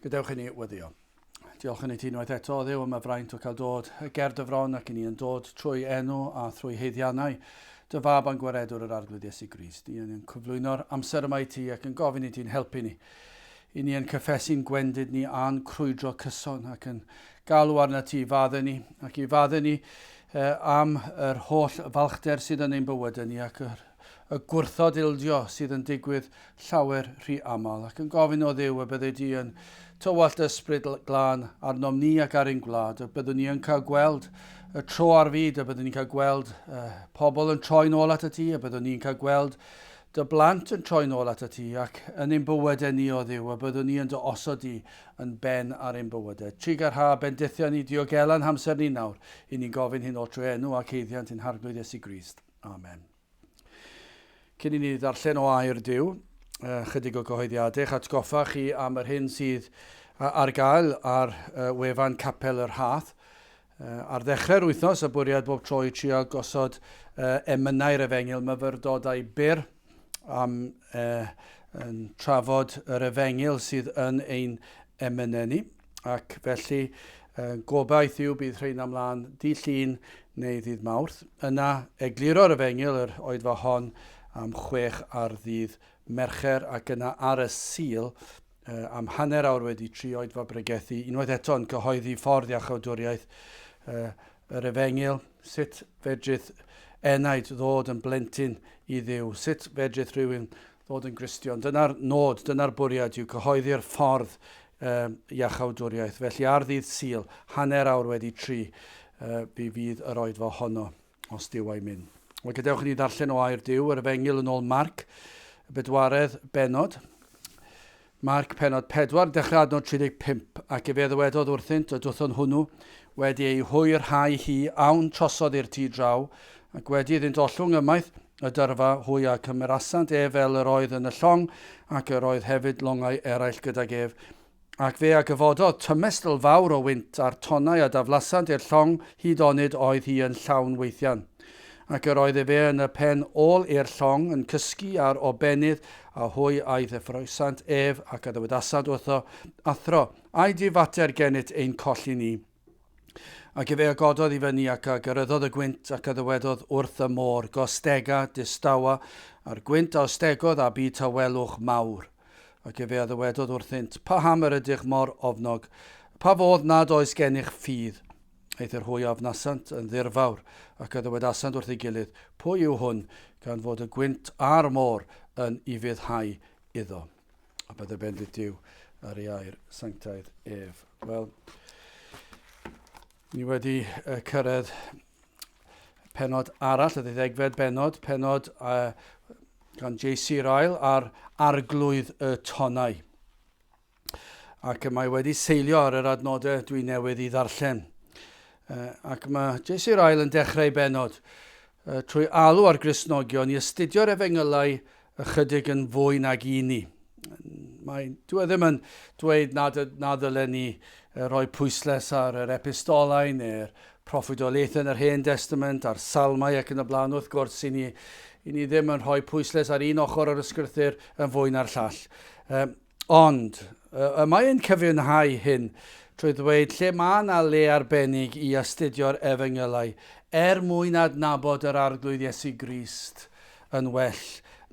Gadewch i ni weddio. Diolch yn ei ti unwaith eto, Dduw, am y fraint o cael dod y gerdefron ac i ni yn dod trwy enw a trwy heiddiannau dy fab a'n gwaredwr yr Arglwydd Iesu Grist. Ni yn cyflwyno'r amser yma i ti ac yn gofyn i ti'n helpu ni. I ni yn cyffesu'n gwendid ni a'n crwydro cyson ac yn galw arna ti fadden ni ac i fadden ni am yr holl falchder sydd yn ein bywyd ni ac y gwrthod ildio sydd yn digwydd llawer rhy aml ac yn gofyn o Dduw y bydde di yn tywallt ysbryd glân arnom ni ac ar ein gwlad, a byddwn ni yn cael gweld y tro ar fyd, a byddwn ni'n cael gweld pobl yn troi nôl at y ti, a byddwn ni'n cael gweld dy blant yn troi nôl at y ti, ac yn ein bywydau ni o Dduw, a byddwn ni yn dy osod di yn ben ar ein bywydau. Trig ar ha, bendithio ni diogelan hamser ni nawr, i ni'n gofyn hyn o trwy enw ac heiddiant yn Arglwydd Iesu Grist. Amen. Cyn i ni ddarllen o air Duw, chydig o gyhoeddiadau, atgoffa chi am yr hyn sydd ar gael ar wefan Nghapel yr Rhath. Ar ddechrau'r wythnos, y bwriad bob tro i trio gosod emynau'r Efengyl, myfyrdodau byr am yn trafod yr Efengyl sydd yn ein emynau ni. Ac felly gobaith yw bydd rhain amlaen dydd Llun neu ddydd Mawrth. Yna Egluro'r Efengyl, yr oedfa hon am 6 ar ddydd Mercher, ac yna ar y Sul am hanner awr wedi 3 oedfa bregethu. Unwaith eto yn cyhoeddi ffordd iachawdwriaeth yr Efengyl, sut fedrith enaid ddod yn blentyn i Dduw, sut fedrith rhywun ddod yn Gristion. Dyna'r nod, dyna'r bwriad yw cyhoeddi'r ffordd iachawdwriaeth. Felly ar ddydd Sul, hanner awr wedi 3, fydd yr oedfa honno os Duw a'i mynd. Wel, gadewch ni ddarllen o air Duw, yr Efengyl yn ôl Marc, y bedwaredd benod. Marc penod 4, dechrau adnod 35, ac fe ddywedodd wrthynt y dwthon hwnnw wedi ei hwyrhau hi awn trosodd i'r tŷ draw, ac wedi iddynt ollwng ymaith y dyrfa hwy a cymerasant fel yr oedd yn y llong, ac yr oedd hefyd longau eraill gydag ef. Ac fe a gyfododd tymestl fawr o wynt a'r tonnau a daflasant i'r llong hyd onyd oedd hi yn llawn weithian. Ac yr oedd fe yn y pen ôl i'r llong yn cysgu ar obenydd a hwy aeth effroesant ef ac a ddywedasant wrtho athro, a'i di fater gennyt ein colli ni. Ac fe agododd i fyny ac a gyrryddodd y gwynt ac a ddywedodd wrth y môr, gostega, distawa, a'r gwynt a ostegodd a byd tawelwch mawr. Ac fe a ddywedodd wrthynt, pa hamar ydych mor ofnog, pa fodd nad oes gennych ffydd. Eith yr hwy afnasant yn ddirfawr ac a ddywedasant wrth ei gilydd, pwy yw hwn gan fod y gwynt a'r môr yn i fyddhau iddo. A byddai bendith Duw ar ei air sanctaidd ef. Wel, ni wedi cyrraedd penod arall, y 12fed penod gan J.C. Ryle ar Arglwydd y Tonnau. Ac mae wedi seilio ar yr adnodau dwi newydd i ddarllen. Ac mae J.C. Ryle yn dechrau benod trwy alw ar Gristnogion i astudio'r Efengylau ychydig yn fwy nag i ni. Dwi ddim yn dweud na ddylen ni rhoi pwysles ar yr epistolau neu'r proffwydolaethau yn yr Hen Testament, a'r salmau ac yn y blaen. Wrth gwrs, i ni ddim yn rhoi pwysles ar un ochr o'r ysgrythur yn fwy na'r llall. Ond, mae'n cyfiawnhau hyn trwy ddweud lle mae yna le arbennig i astudio'r Efengylau mwyn adnabod yr Arglwydd Iesu Grist yn well.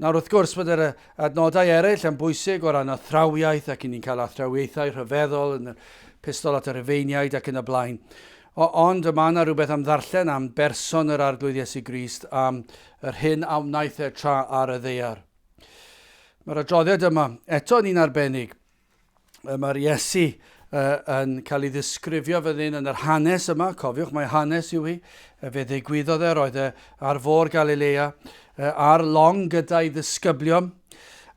Nawr, wrth gwrs, bod yr adnodau eraill yn bwysig o ran athrawiaeth ac i ni'n cael athrawiaethau rhyfeddol yn y pistol at yr Efeiniaid ac yn y blaen. Ond yma yna rhywbeth am ddarllen am berson yr Arglwydd Iesu Grist am yr hyn a wnaeth e tra ar y ddaear. Mae'r adroddiad yma eto'n un arbennig. Mae'r Iesu yn cael ei ddisgrifio fyddin yn yr hanes yma. Cofiwch, mae hanes yw hi. Fe ddigwyddodd roedd ar fôr Galilea, ar long gyda'i ddisgyblion.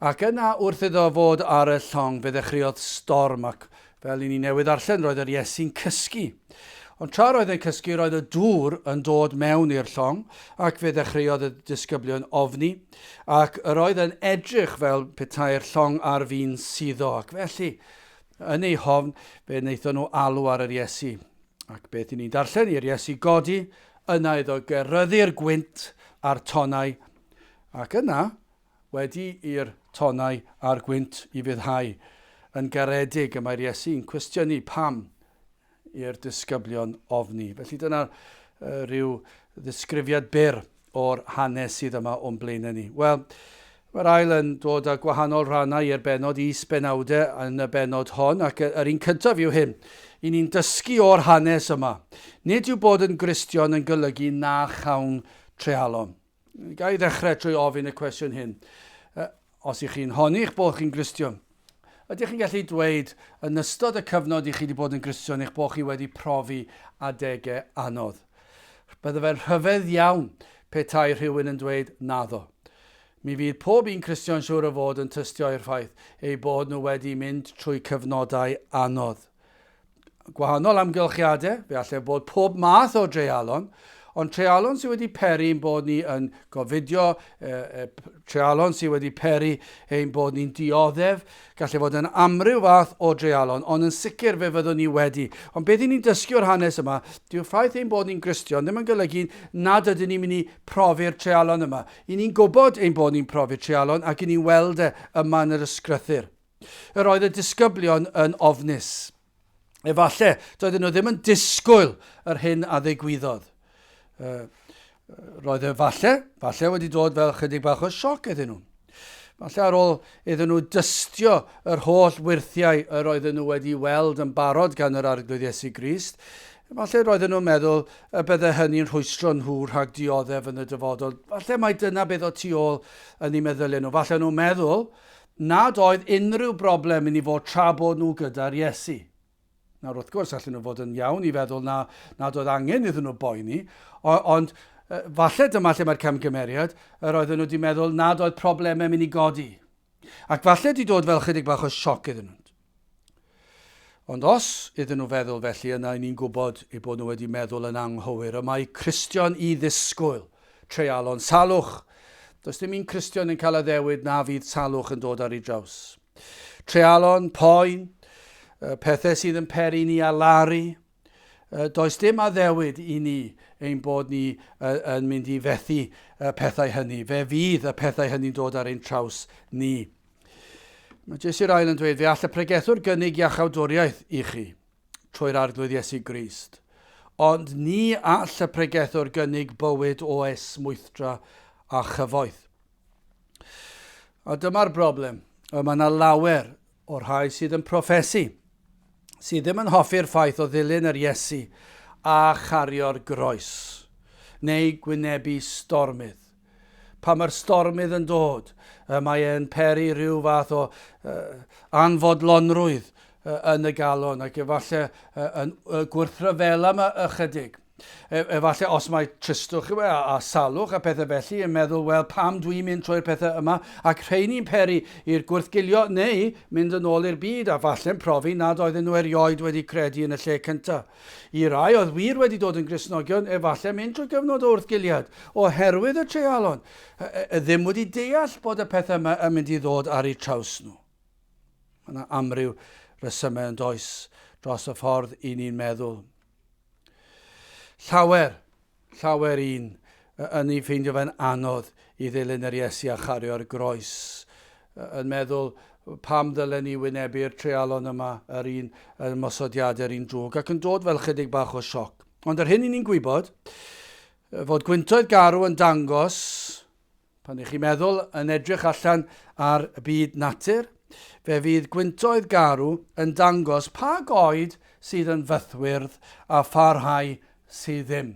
Ac yna wrth iddo fod ar y llong, fe ddechreuodd storm. Ac fel i ni newydd arllen, roedd yr Iesu'n cysgu. Ond tra roedd e'n cysgu, roedd y dŵr yn dod mewn i'r llong, ac fe ddechreuodd y disgyblion ofni, ac roedd yn edrych fel petai'r llong ar fi'n suddo. Ac felly, yn ei hofn, fe wnaethon nhw alw ar yr Iesu. Ac beth i ni'n darllen i'r Iesu godi, yna iddo geryddu'r gwynt a'r tonnau, ac yna wedi i'r tonnau a'r gwynt i fyddhau. yn garedig y mae'r Iesu'n cwestiynu pam i'r disgyblion ofni. Felly dyna rhyw ddisgrifiad byr o'r hanes sydd yma o'n blaen ni. Wel, mae'r ail yn dod â gwahanol rhannau i'r benod is-benawdau yn y benod hon, ac yr un cyntaf yw hyn. I ni'n dysgu o'r hanes yma. Nid yw bod yn Gristion yn golygu na chawn treialon. Gai ddechrau trwy ofyn y cwestiwn hyn. Os ych chi'n honi'ch bod chi'n Gristion, ydych chi'n gallu dweud yn ystod y cyfnod i chi wedi bod yn Gristion eich bod chi wedi profi adegau anodd? Bydde fe'n rhyfedd iawn petai rhywun yn dweud naddo. Mi fydd pob un Cristion siŵr o fod yn tystio i'r ffaith ei bod nhw wedi mynd trwy cyfnodau anodd. Gwahanol amgylchiadau, fe allai bod pob math o dreialon, ond treialon sydd wedi peri yn bod ni yn gofidio, treialon sydd wedi peri ein bod ni'n dioddef, gallai fod yn amryw fath o dreialon, ond yn sicr fe fyddwn ni wedi. Ond beth i ni'n dysgu o'r hanes yma, dyw'r ffaith ein bod ni'n Gristion ddim yn golygu nad ydyn ni'n mynd i profi'r treialon yma. I ni'n gwybod ein bod ni'n profi'r treialon ac i ni'n weld yma yn yr ysgrythyr. Yr oedd y disgyblion yn ofnus. Efallai, doedden nhw ddim yn disgwyl yr hyn a ddigwyddodd. Roedd falle wedi dod fel chydig bach o sioc iddyn nhw. Falle ar ôl iddyn nhw dystio yr holl wirthiau yr oedden nhw wedi weld yn barod gan yr Arglwydd Iesu Grist, falle roedden nhw'n meddwl y bydde hynny'n rhwystro nhw rhag dioddef yn y dyfodol. Falle mai dyna beth o tu ôl yn ei meddyliau nhw. Falle nhw'n meddwl nad oedd unrhyw broblem yn ei fod tra bod nhw gyda'r Iesu. Nawr, wrth gwrs, allan nhw fod yn iawn i feddwl nad oedd angen iddyn nhw boeni, ond falle dyma lle mae'r camgymeriad, yr oedden nhw wedi meddwl nad oedd problemau mynd i godi. Ac falle wedi dod fel chydig bach o sioc iddyn nhw. Ond os iddyn nhw feddwl felly, yna ni'n gwybod eu bod nhw wedi meddwl yn anghywir, y mae Cristion i ddisgwyl, treialon, salwch. Does dim un Cristion yn cael y ddewyd na fydd salwch yn dod ar ei draws. Treialon, poen, pethau sydd yn peri ni a laru. Does dim addewid i ni ein bod ni yn mynd i fethu pethau hynny. Fe fydd y pethau hynny'n dod ar ein traws ni. Mae Iesu'r ail yn dweud, fe all y pregethwr gynnig iachawdwriaeth i chi trwy'r Arglwydd Iesu Grist. Ond ni all y pregethwr gynnig bywyd o esmwythra a chyfoeth. A dyma'r broblem. Mae yna lawer o'r rhai sydd yn proffesu, sydd ddim yn hoffi'r ffaith o ddilyn yr Iesu a chario'r groes, neu gwynebu stormydd. Pa mae'r stormydd yn dod, mae e'n peri rhyw fath o anfodlonrwydd yn y galon, ac efallai yn gwrthryfel am ychydig. Efallai os mae tristwch a salwch a pethau felly yn meddwl, wel, pam dwi'n mynd trwy'r pethau yma, ac rheini'n peri i'r gwrthgilio, neu mynd yn ôl i'r byd, a falle'n profi nad oedden nhw erioed wedi credu yn y lle cyntaf. I rai oedd wir wedi dod yn Gristnogion, efallai mynd trwy gyfnod o wrthgiliad, oherwydd y treialon, ddim wedi deall bod y pethau yma yn mynd i ddod ar eu traws nhw. Mae yna amryw resymau yn does dros y ffordd i ni'n meddwl. Llawer un yn ei ffeindio fe'n anodd i ddilyn yr Iesu a chario'r groes. Yn meddwl pam ddylen ni wynebu'r treialon yma yr un mosodiadau'r un drwg, ac yn dod fel chydig bach o sioc. Ond yr hyn i ni'n gwybod, fod gwyntoedd garw yn dangos, pan ych chi'n meddwl yn edrych allan ar y byd natur, fe fydd gwyntoedd garw yn dangos pa goed sydd yn fythwyrdd a pharhau sydd ddim.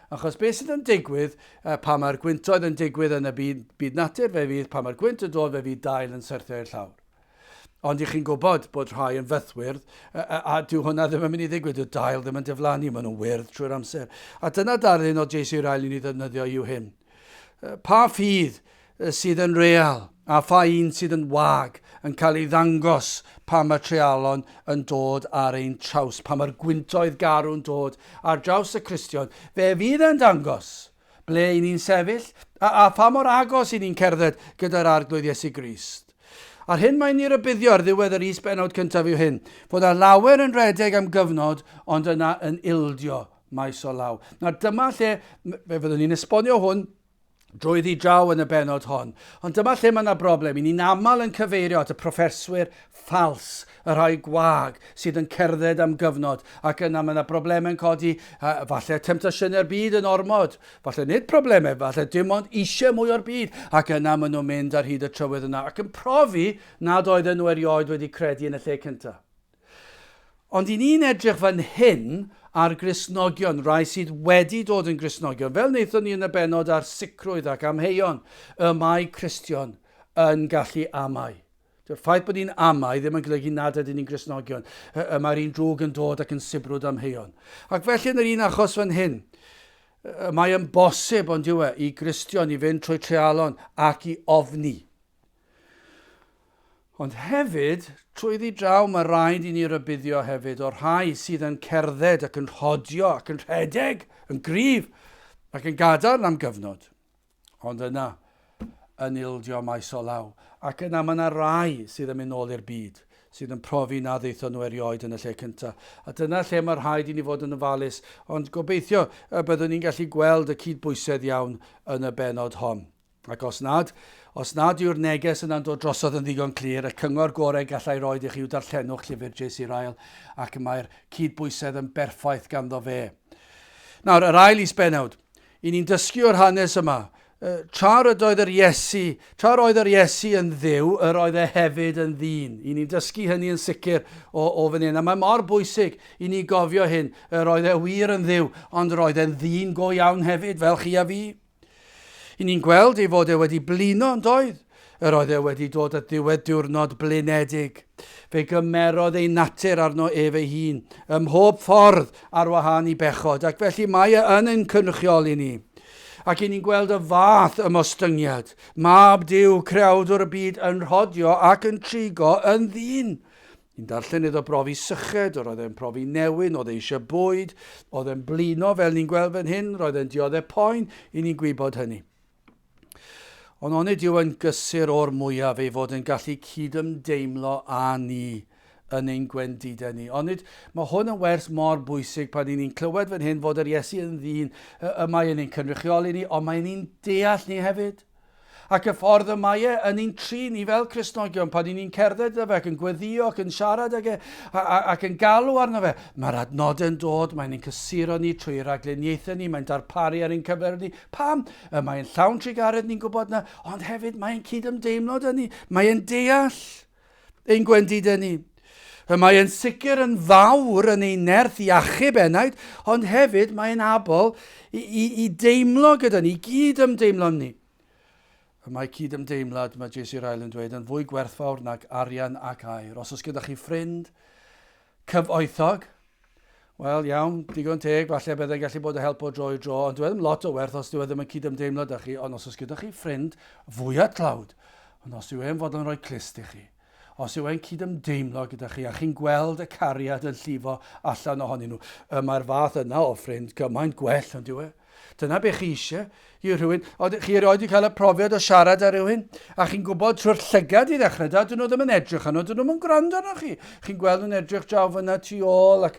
Achos beth sydd yn digwydd pa mae'r gwyntoedd yn digwydd yn y byd natur, fe fydd pa mae'r gwynt yn dod, fe fydd dail yn syrthio i'r llawr. Ond ych chi'n gwybod bod rhai yn fythwyrdd, a dyw hwnna ddim yn mynd i ddigwydd, dyw dail ddim yn diflannu, maen nhw'n wyrdd trwy'r amser. A dyna darlun o Iesu'r ail i ni ddefnyddio yw hyn. Pa ffydd sydd yn real a pha un sydd yn wag yn cael ei ddangos pa mae'r treialon yn dod ar ein traws, pa mae'r gwyntoedd garw'n dod ar draws y Cristion, fe fydd yn dangos ble i ni'n sefyll a pa mor agos i ni'n cerdded gyda'r Arglwydd Iesu Grist. A'r hyn mae'n ni'n rybuddio ar ddiwedd yr is-benod cyntaf yw hyn, fod yna lawer yn redeg am gyfnod, ond yna yn ildio maes o law. Nawr dyma lle, fe fyddwn ni'n esbonio hwn drwyddi draw yn y benod hon. Ond dyma lle mae yna broblem. I ni'n aml yn cyfeirio at y proffeswyr ffals, y rhai gwag sydd yn cerdded am gyfnod. Ac yna mae yna broblemau yn codi, falle temptasiynau'r byd yn ormod. Falle nid problemau, falle dim ond eisiau mwy o'r byd. Ac yna maen nhw'n mynd ar hyd y trywydd yna. Ac yn profi nad oedden nhw erioed wedi credu yn y lle cyntaf. Ond i ni'n edrych fan hyn ar Gristnogion, rai sydd wedi dod yn Gristnogion. Fel wnaethon ni yn y benod ar sicrwydd ac amheuon, y mae Cristion yn gallu amau. Dy'r ffaith bod ni'n amau ddim yn golygu nad ydyn ni'n Gristnogion. Mae'r un drwg yn dod ac yn sibrwd amheuon. Ac felly yn yr un achos fan hyn, mae yn bosib ond yw i Gristion i fynd trwy trealon ac i ofni. Ond hefyd, trwyddi draw mae rhaid i ni rybuddio hefyd o'r rhai sydd yn cerdded ac yn rhodio ac yn rhedeg, yn gryf ac yn gadarn am gyfnod. Ond yna, yn ildio maes o law. Ac yna mae yna rai sydd yn mynd nôl i'r byd, sydd yn profi na ddeithon nhw erioed yn y lle cyntaf. A dyna lle mae rhaid i ni fod yn ofalus. Ond gobeithio byddwn ni'n gallu gweld y cydbwysedd iawn yn y benod hon. Ac os nad yw'r neges yna'n dod drosodd yn ddigon clir, y cyngor gorau gallai roed i chi yw darllenwch llyfr J.C. Ryle ac mae'r cydbwysedd yn berffaith ganddo fe. Nawr, yr ail isbenawd, i ni'n dysgu o'r hanes yma, tra oedd yr Iesu yn dduw, yr oedd e hefyd yn ddyn. I ni'n dysgu hynny yn sicr o fan hyn. A mae mor bwysig i ni gofio hyn, yr oedd e wir yn dduw, ond yr oedd e'n ddyn go iawn hefyd, fel chi a fi. I ni'n gweld ei fod e wedi blino yn doedd. Yr oedd e wedi dod at ddiwedd diwrnod blinedig. Fe gymerodd ei natur arno ef ei hun, ym mhob ffordd ar wahân i bechod, ac felly mae e yn ein cynrychioli ni. Ac i ni'n gweld y fath ymostyngiad. Mab Duw, creawdwr y byd, yn rhodio ac yn trigo yn ddyn. Ni'n darllen iddo brofi syched, oedd e'n profi newyn, oedd eisiau bwyd, oedd e'n blino fel ni'n gweld fan hyn, roedd e'n dioddau poen, i ni'n gwybod hynny. Ond onid yw yn gysur o'r mwyaf ei fod yn gallu cydymdeimlo â ni yn ein gwendidau ni. Onid mae hwn yn wers mor bwysig pan ni'n clywed fan hyn fod yr Iesu yn ddyn, mae yn ein cynrychioli ni, ond mae ni'n deall ni hefyd. Ac y ffordd y mae yn ein tri ni fel Cristnogion, pan ni'n cerdded â fe, ac yn gweddio, ac yn siarad ag ac yn galw arno fe. Mae'r adnod yn dod, mae'n ein cysuro ni trwy ragluniaethau ni, mae'n darparu ar ein cyfer ni. Pam? Mae'n llawn trigaredd ni'n gwybod na, ond hefyd mae'n cydymdeimlad yn ni. Mae'n deall ein gwendidau ni. Mae'n sicr yn fawr yn ei nerth i achub enaid, ond hefyd mae'n abol i deimlo gyda ni, gydymdeimlo ni. Mae cydymdeimlad, mae J.C. Ryle yn dweud, yn fwy gwerthfawr nag arian ac air. Os oes gyda chi ffrind cyfoethog, wel iawn, digon teg, falle byddai'n gallu bod y help o dro i dro, ond dwi ddim lot o werth os dwi ddim yn cydymdeimlad â chi, ond os oes gyda chi ffrind fwy at tlawd, ond os yw e'n fod yn rhoi clust i chi, os yw e'n cydymdeimlo gyda chi, a chi'n gweld y cariad yn llifo allan ohonyn nhw, mae'r fath yna o ffrind gymaint gwell, ond yw e? Dyna be chi eisiau i rhywun. Chi erioed wedi cael y profiad o siarad â rhywun, a chi'n gwybod trwy'r llygad i ddechrau, dyn nhw ddim yn edrych arno, dyn nhw'n yn gwrando arno chi. Chi'n gweld nhw'n edrych draw fyna tu ôl, ac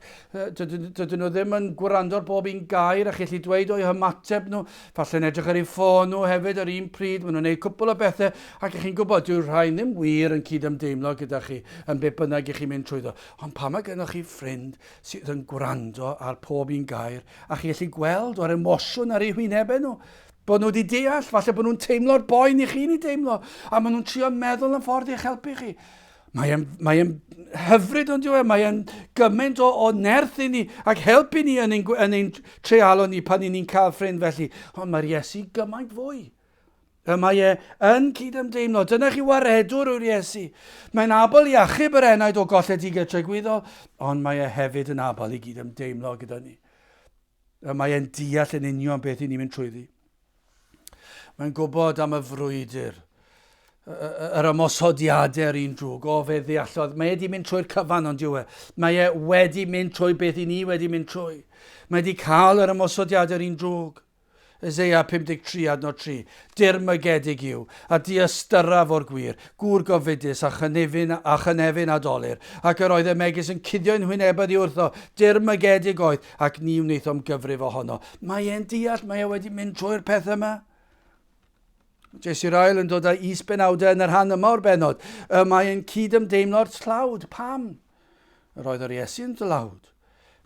dyn nhw ddim yn gwrando ar bob un gair, a chi'n gallu dweud o'i hymateb nhw, falle'n edrych ar ei ffôn nhw hefyd ar un pryd, maen nhw'n gwneud cwpl o bethau, ac chi'n gwybod dyw'r rhain ddim wir yn cydymdeimlo gyda chi, yn be bynnag i chi'n mynd trwyddo. Ond pa mae gennych chi ffrind sydd yn gwrando ar pob un gair, a chi'n gallu gweld o'r emosiwn ar eu hwynebau nhw, bod nhw wedi deall, falle bod nhw'n teimlo'r boen i chi'n ei deimlo, a maen nhw'n trio meddwl yn ffordd i'ch helpu chi. Mae'n hyfryd ond yw e, mae'n gymaint o nerth i ni, ac helpu ni yn ein trealo ni pan ni'n cael ffrind felly. Ond mae'r Iesu gymaint fwy. Mae yn cydymdeimlo. Dyna chi waredwr o'r Iesu. Mae'n abol i achub yr enaid o golledigaeth tragwyddol, ond mae hefyd yn abol i cydymdeimlo gyda ni. Mae'n deall yn union beth i ni'n mynd trwyddi. Mae'n gwybod am y frwydr, yr ymosodiadau ar un drwg, o fe ddeallodd. Mae wedi mynd trwy'r cyfan ond yw e. Mae wedi mynd trwy beth i ni wedi mynd trwy. Mae wedi cael yr ymosodiadau ar un drwg. Eseia 53 adnod 3. Dirmygedig yw, a diystyraf o'r gwir, gŵr gofidus a chynefin adolyr, ac yr oedd y megis yn cuddio'n hwynebau di wrtho, dirmygedig oedd, ac ni wnaethom gyfrif ohono. Mae e'n deall, mae e wedi mynd trwy'r peth yma. Jes i'r ail yn dod â is-benawdau yn yr rhan yma o'r benod. Mae'n cydymdeimlo'r tlawd. Pam? Yr oedd yr Iesu yn dlawd.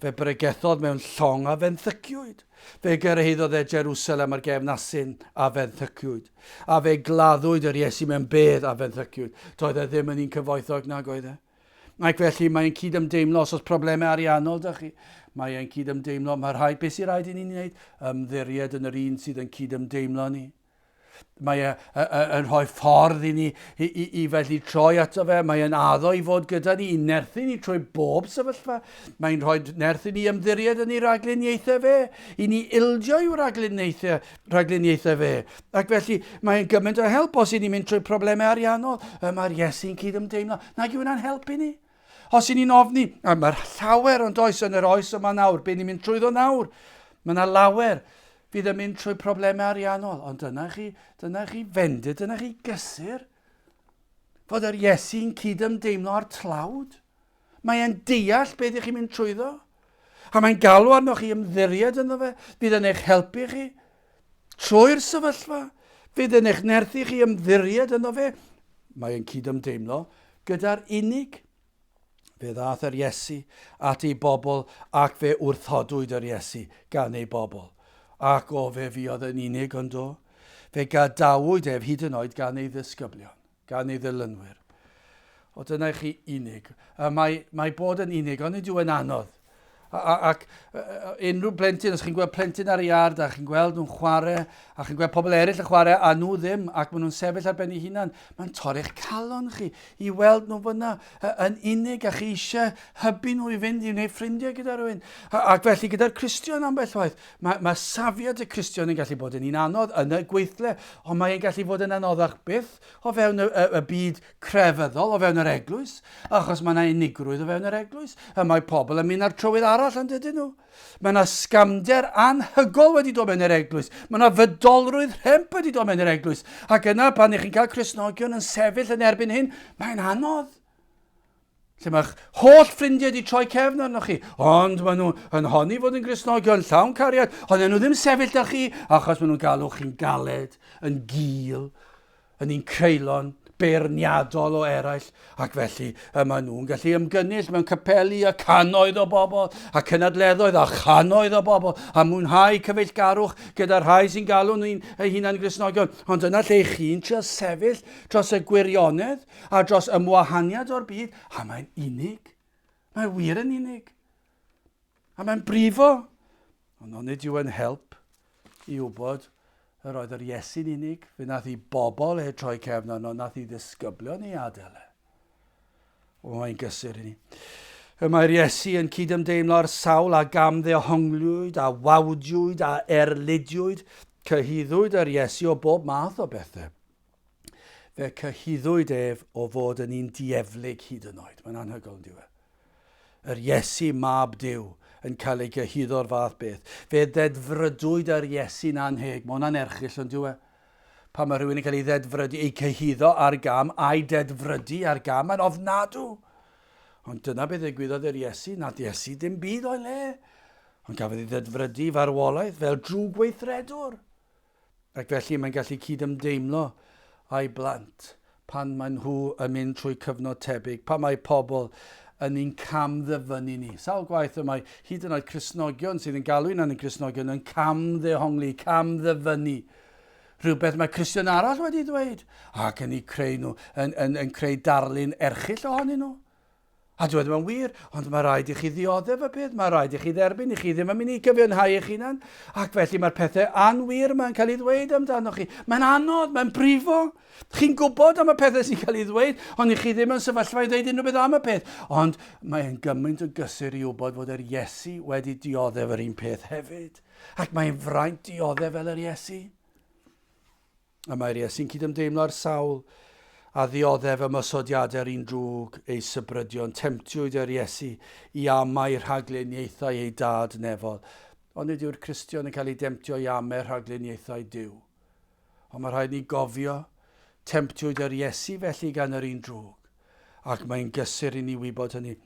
Fe bregethodd mewn llong a fenthyciwyd. Fe gyrhaeddodd Jerusalem ar gefnasyn a fenthyciwyd. A fe gladdwyd yr Iesu mewn bedd a fenthyciwyd. Doedd e ddim yn un cyfoethog nag oedd e. Ac felly mae'n cydymdeimlo os oes problemau ariannol da chi. Mae'n cydymdeimlo, mae rhaid, beth sy'n rhaid i ni'n gwneud? Ymddiried yn yr un sydd yn cydymdeimlo ni. Mae yn rhoi ffordd i ni i felly troi ato fe. Mae yn addo i fod gyda ni, i nerthu ni trwy bob sefyllfa. Mae'n rhoi nerthu ni ymddiried yn ei ragluniaethau fe, i ni ildio i'w ragluniaethau fe. Ac felly mae'n gymaint o help os i ni'n mynd trwy problemau ariannol. Mae'r Iesu'n cydymdeimlo. Nag yw hwnna'n helpu ni. Os i ni'n ofni, mae'r llawer ond oes yn yr oes yma nawr, be ni'n mynd trwyddo nawr. Mae yna lawer. Fydd yn mynd trwy problemau ariannol, ond dyna chi fendid, dyna chi gysur, fod yr Iesu'n cydymdeimlo ar tlawd. Mae'n deall beth ych chi'n mynd trwyddo, a mae'n galw arnoch chi ymddiried yno fe, fydd yn eich helpu chi trwy'r sefyllfa, fydd yn eich nerthu chi ymddiried yno fe. Mae'n cydymdeimlo gyda'r unig. Fe ddath yr Iesu at ei bobl ac fe wrthodwyd yr Iesu gan ei bobl. Ac o fe fi oedd yn unig ond o. Fe gadawyd ef hyd yn oed gan ei ddisgyblion, gan ei ddilynwyr. O dyna chi unig. Mae bod yn unig, ond nid yw yn anodd. Ac unrhyw blentyn, os chi'n gweld plentyn ar ei iard a chi'n gweld nhw'n chwarae, a chi'n gweld pobl eraill yn chwarae a nhw ddim, ac maen nhw'n sefyll ar ben eu hunan, mae'n torri'ch calon chi i weld nhw fyna yn unig a chi eisiau hybu nhw i fynd i wneud ffrindiau gyda rhywun. Ac felly gyda'r Cristion ambell waith, mae safiad y Cristion yn gallu bod yn un anodd yn y gweithle, ond mae'n gallu bod yn anoddach byth o fewn y byd crefyddol, o fewn yr eglwys, achos mae yna unigrwydd o fewn yr eglwys, a mae pobl yn mynd ar trywydd arall yn dydyn nhw. Mae yna sgamder anhygol wedi dod mewn yr eglwys. Mae yna fydolrwydd rhemp wedi dod mewn yr eglwys. Ac yna, pan ych chi'n cael Cristnogion yn sefyll yn erbyn hyn, mae'n anodd. Lle mae'ch holl ffrindiau wedi troi cefn arnoch chi, ond maen nhw yn honni fod yn Cristnogion llawn cariad, ond nhw ddim sefyll â chi, achos maen nhw'n galw chi'n galed, yn gul, yn un creulon, beirniadol o eraill, ac felly maen nhw'n gallu ymgynnull mewn capeli a canoedd o bobl, a cynadleddoedd a chanoedd o bobl, a mwynhau cyfeillgarwch gyda'r rhai sy'n galw nhw'n hunan Gristnogion. Ond dyna lle chi'n trio sefyll dros y gwirionedd a dros ymwahaniad o'r byd, a mae'n unig. Mae'n wir yn unig. A mae'n brifo. Ond nid yw yn help i wybod yr oedd yr Iesu'n unig, fe nath i bobl troi cefn arno, nath i ddisgyblion i adael e. O, mae'n gysur i ni. Mae'r Iesu yn cydymdeimlo ar sawl a gamddehongliwyd, a wawdiwyd, a erlidiwyd, cyhuddwyd yr Iesu o bob math o bethau. Fe cyhuddwyd ef o fod yn un dieflig hyd yn oed. Mae'n anhygoel yn diwedd. Yr Iesu mab Duw yn cael ei gyhuddo'r fath beth. Fe ddedfrydwyd yr Iesu'n anheg. Mae hwnna'n erchyll yn diwedd. Pan mae rhywun yn cael ei ddedfrydu, ei cyhuddo ar gam, a'i ddedfrydu ar gam, mae'n ofnadw. Ond dyna beth ddigwyddodd yr Iesu, nad Iesu dim byd o'i le. Ond gafodd ei ddedfrydu farwolaeth fel drwg weithredwr. Ac felly mae'n gallu cydymdeimlo a'i blant pan maen nhw yn mynd trwy cyfnod tebyg, pan mae pobl yn un cam ddyfynu ni. Sawl gwaith y mae hyd yn oed Cristnogion sydd yn galw yn Cristnogion yn cam ddehongli, cam ddyfynu. Rhywbeth mae Cristion arall wedi dweud. Ac yn ei creu nhw, yn creu darlun erchyll ohonyn nhw. A dweud yma'n wir, ond mae rhaid i chi ddioddef y peth, mae rhaid i chi dderbyn, i chi ddim yn mynd i gyfiawnhau eich hunan, ac felly mae'r pethau anwir mae'n cael ei ddweud amdano chi. Mae'n anodd, mae'n brifo. Chi'n gwybod am y pethau sy'n cael ei ddweud, ond i chi ddim yn sefyllfa i ddweud unrhyw beth am y peth. Ond mae'n gymaint o gysur i wybod fod yr Iesu wedi dioddef yr un peth hefyd. Ac mae'n fraint dioddef fel yr Iesu. A mae'r Iesu'n cydymdeimlo ar sawl, a ddioddef ymysodiadau'r un drwg ei sybrydion, temptiwyd yr Iesu i amau rhagluniaethau ei dad nefol. Ond nid yw'r Cristion yn cael ei demtio i amau rhagluniaethau Duw. Ond mae rhaid ni gofio, temptiwyd yr Iesu felly gan yr un drwg. ac mae'n gysur i ni wybod hynny.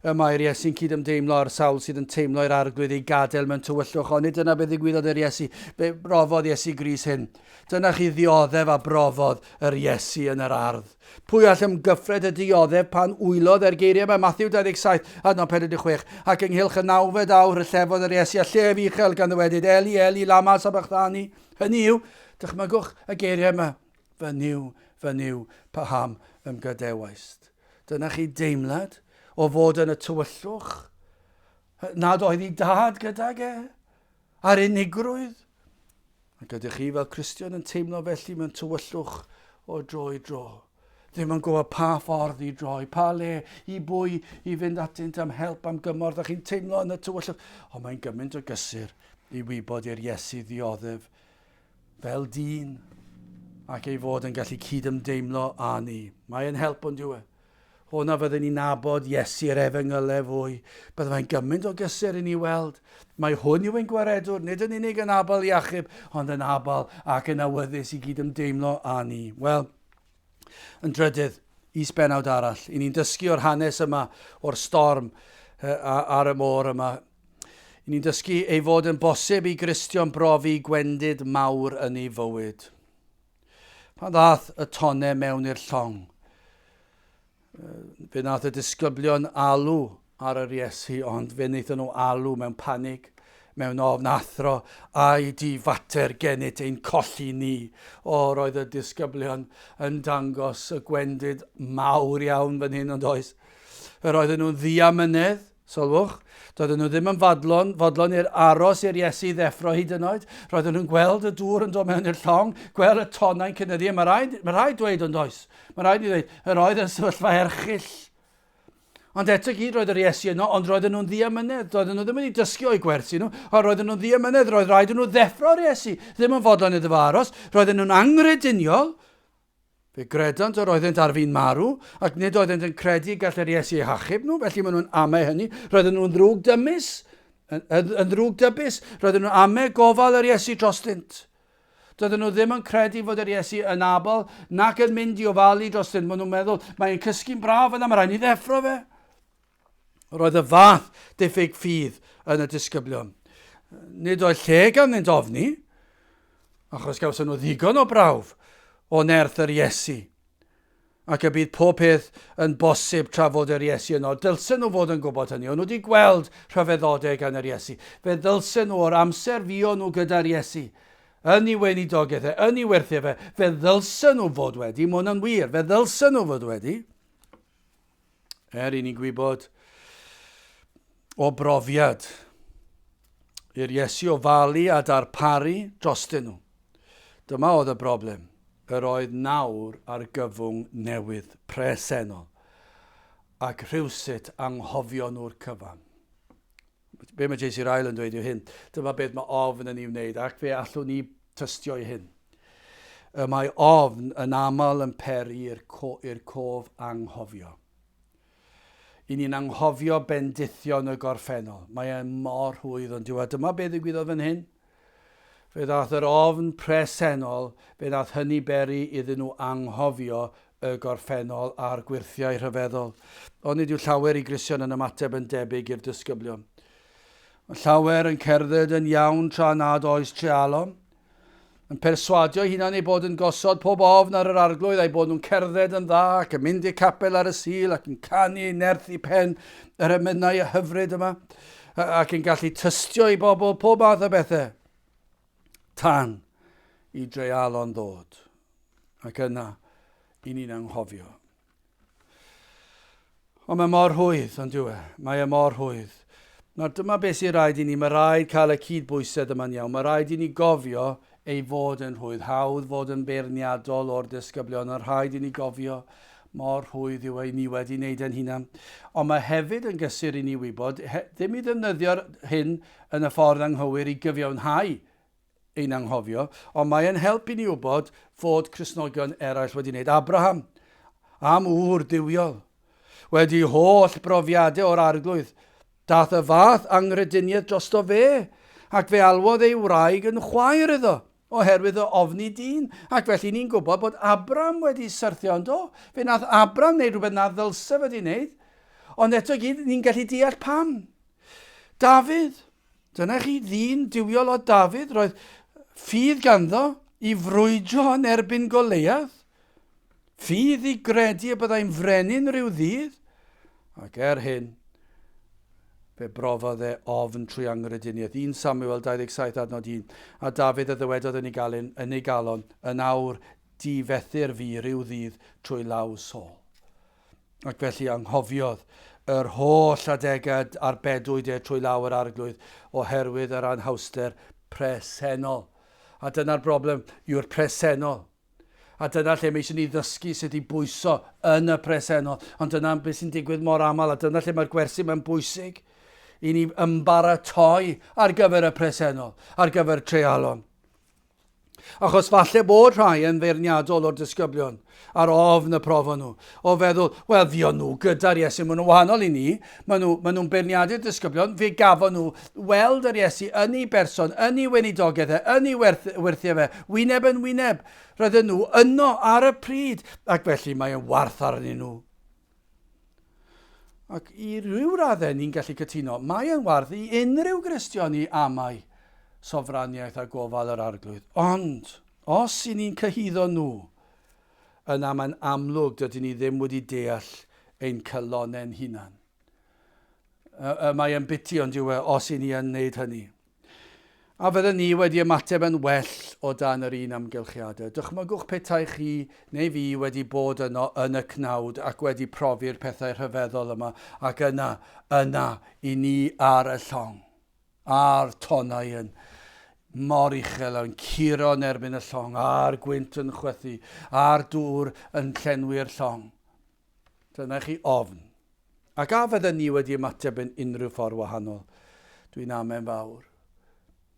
Y mae'r Iesu'n cydymdeimlo ar sawl sydd yn teimlo i'r arglwydd ei gadael mewn tywyllwch, ond dyna beth ddigwyddodd yr Iesu, be brofodd Iesu Grist hyn. Dyna chi ddioddef a brofodd yr Iesu yn yr ardd. Pwy all ymgyffred y dioddef pan wylodd geiriau yma, Mathew 27, adnod 46, ac ynghylch y 90 awr y llefodd yr Iesu a llef uchel gan ddwedid, Eli, Eli, lama sabachthani. Hynny yw, dychmygwch y geiriau yma, fy niw, paham ymgydewaist. Dyna chi deimlad o fod yn y tywyllwch, nad oedd ei dad gydag a'r unigrwydd. Ac ydych chi fel Cristion yn teimlo felly mewn tywyllwch o dro i dro. Ddim yn gwybod pa ffordd i droi, pa le, i bwy, i fynd atynt am help, am gymorth, a chi'n teimlo yn y tywyllwch. Ond mae'n gymaint o gysur i wybod i'r Iesu ddioddef fel dyn, ac ei fod yn gallu cydymdeimlo â ni. Mae'n help o'n diwedd. Hwna fyddwn ni'n nabod Iesu'r Efengyl fwy. Byddai mae'n gymaint o gysur i ni weld. Mae hwn yw ein gwaredwr, nid yn unig yn abal iachub, ond yn abal ac yn awyddus i gydymdeimlo â ni. Wel, yn drydydd, is-benawd arall. I ni'n dysgu o'r hanes yma, o'r storm ar y môr yma. I ni'n dysgu ei fod yn bosib i Gristion brofi gwendid mawr yn ei fywyd. Pan ddath y tonnau mewn i'r llong, fe nath y disgyblion alw ar yr Iesu, ond fe wnaethon nhw alw mewn panig, mewn ofn athro, ai di fater gennyt ein colli ni. Roedd y disgyblion yn dangos y gwendid mawr iawn fan hyn ond oes. Roedden nhw'n ddiamynedd, sylwch, doedden nhw ddim yn fodlon i'r aros i'r Iesu ddeffro hyd yn oed. Roedden nhw'n gweld y dŵr yn dod mewn i'r llong, gweld y tonnau'n cynyddu. Mae rhaid dweud ond oes. Mae rhaid i ddweud, yr oedd yn sefyllfa erchyll. Ond eto gyd roedd yr Iesu yno, ond roedden nhw'n ddiamynedd. Roedden nhw ddim wedi dysgu o'i gwersi nhw, ond roedden nhw'n ddiamynedd. Roedd rhaid nhw ddeffro'r Iesu, ddim yn fodlon iddo aros. Roedden nhw'n angrediniol. Fe gredant yr oeddent ar fi'n marw, ac nid oeddent yn credu gall yr Iesu eu hachub nhw, felly maen nhw'n amau hynny. Roedden nhw'n ddrwg dybys, roedden nhw'n amau gofal yr Iesu drostynt. Doedden nhw ddim yn credu fod yr Iesu yn abal, nac yn mynd i ofalu drostynt. Maen nhw'n meddwl, mae'n cysgu'n braf yna, mae rhaid ni ddeffro fe. Roedd y fath diffyg ffydd yn y disgyblion. Nid oedd lle gan fynd ofni, achos gawson nhw ddigon o brawf o nerth yr Iesu. Ac y bydd pob peth yn bosib tra fod yr Iesu yno. Dylsen nhw fod yn gwybod hynny. O'n nhw wedi gweld rhyfeddodau gan yr Iesu. Fe ddylsen nhw o'r amser fuon nhw gyda'r Iesu. Yn ei weinidogaethau, yn ei werthu fe. Fe ddylsen nhw fod wedi. Mae hwnna'n wir. Fe ddylsen nhw fod wedi. I ni gwybod o brofiad i'r Iesu ofalu a darparu drostyn nhw. Dyma oedd y broblem. Yr oedd nawr ar gyfwng newydd presennol ac rhywsut anghofio nhw'r cyfan. Be mae J.C. Ryle yn dweud yw hyn. Dyma beth mae ofn yn ei wneud ac fe allwn ni tystio i hyn. Mae ofn yn aml yn peri i'r cof anghofio. I ni'n anghofio bendithion y gorffennol. Mae e'n mor hwydd ond diwedd. Dyma beth ddigwyddodd fan hyn. Fe ddath yr ofn presennol, fe ddath hynny beri iddyn nhw anghofio y gorffennol a'r gwirthiau rhyfeddol. Ond nid yw llawer i Gristion yn ymateb yn debyg i'r disgyblion. Mae llawer yn cerdded yn iawn tra nad oes trealon, yn perswadio hunan ei bod yn gosod pob ofn ar yr arglwydd a'i bod nhw'n cerdded yn dda ac yn mynd i Nghapel ar y Sul ac yn canu nerth i pen yr emynau y hyfryd yma ac yn gallu tystio i bobl pob math o bethau. Tan i dreialon ddod. Ac yna, i ni'n anghofio. Ond mae mor hwydd, ond diwe. Mae mor hwydd. Nawr, dyma beth sy'n rhaid i ni. Mae rhaid cael y cydbwysedd yma'n iawn. Mae rhaid i ni gofio ei fod yn hwydd. Hawdd fod yn beirniadol o'r disgyblion. Mae rhaid i ni gofio mor hwydd yw ei ni wedi wneud yn hunan. Ond mae hefyd yn gysur i ni wybod, ddim i ddefnyddio'r hyn yn y ffordd anghywir i gyfiawnhau ein anghofio, ond mae'n helpu ni wybod fod Cristnogion eraill wedi wneud. Abraham, am wr diwiol, wedi holl brofiadau o'r arglwydd, dath y fath angrediniaeth drosto fe, ac fe alwodd ei wraig yn chwaer iddo. oherwydd y ofni dyn. Ac felly ni'n gwybod bod Abram wedi syrthio yn do. Fe nath Abram wneud rhywbeth na ddylse wedi wneud. Ond eto gyd, ni'n gallu deall pam. Dafydd, dyna chi ddyn diwiol o Dafydd, roedd ffydd ganddo i frwydro yn erbyn Goliath. Ffydd i gredu y byddai'n frenin rhyw ddydd. Ac hyn, fe brofodd e ofn trwy angrediniaeth. 1 Samuel 27 adnod 1. A Dafydd y ddywedodd yn ei galon, yn awr difethu'r fi rhyw ddydd trwy law Saul. Ac felly anghofiodd yr holl adegau arbedwyd e trwy law yr arglwydd oherwydd yr anhawster presennol. A dyna'r broblem yw'r presennol. A dyna lle mae eisiau ni ddysgu sut i bwyso yn y presennol. Ond dyna beth sy'n digwydd mor aml, a dyna lle mae'r gwersi mae'n bwysig i ni ymbaratoi ar gyfer y presennol, ar gyfer treialon. Achos falle bod rhai yn feirniadol o'r disgyblion ar ofn y profon nhw, o feddwl, wel, fion nhw gyda'r Iesu, maen nhw'n wahanol i ni, maen nhw'n beirniadu'r disgyblion, fe gafon nhw weld yr Iesu yn ei berson, yn ei weinidogaeth, yn ei werthiau fe, wyneb yn wyneb. Roedden nhw yno ar y pryd, ac felly mae'n warth arnyn nhw. Ac i ryw raddau ni'n gallu cytuno, mae'n warth i unrhyw Gristion i amau sofraniaeth a gofal yr arglwydd. Ond, os i ni'n cyhyddo nhw, yna mae'n amlwg dydyn ni ddim wedi deall ein cylonau'n hunan. Mae'n biti ond yw os i ni yn wneud hynny. A fydden ni wedi ymateb yn well o dan yr un amgylchiadau. Dychmygwch petai chi neu fi wedi bod yno yn y cnawd ac wedi profi'r pethau rhyfeddol yma ac yna i ni ar y llong, a'r Tonnau yn mor uchel yn curo yn erbyn y llong, a'r gwynt yn chwythu, a'r dŵr yn llenwi'r llong. Dyna chi ofn. Ac a fydden ni wedi ymateb yn unrhyw ffordd wahanol. Dwi'n amen fawr.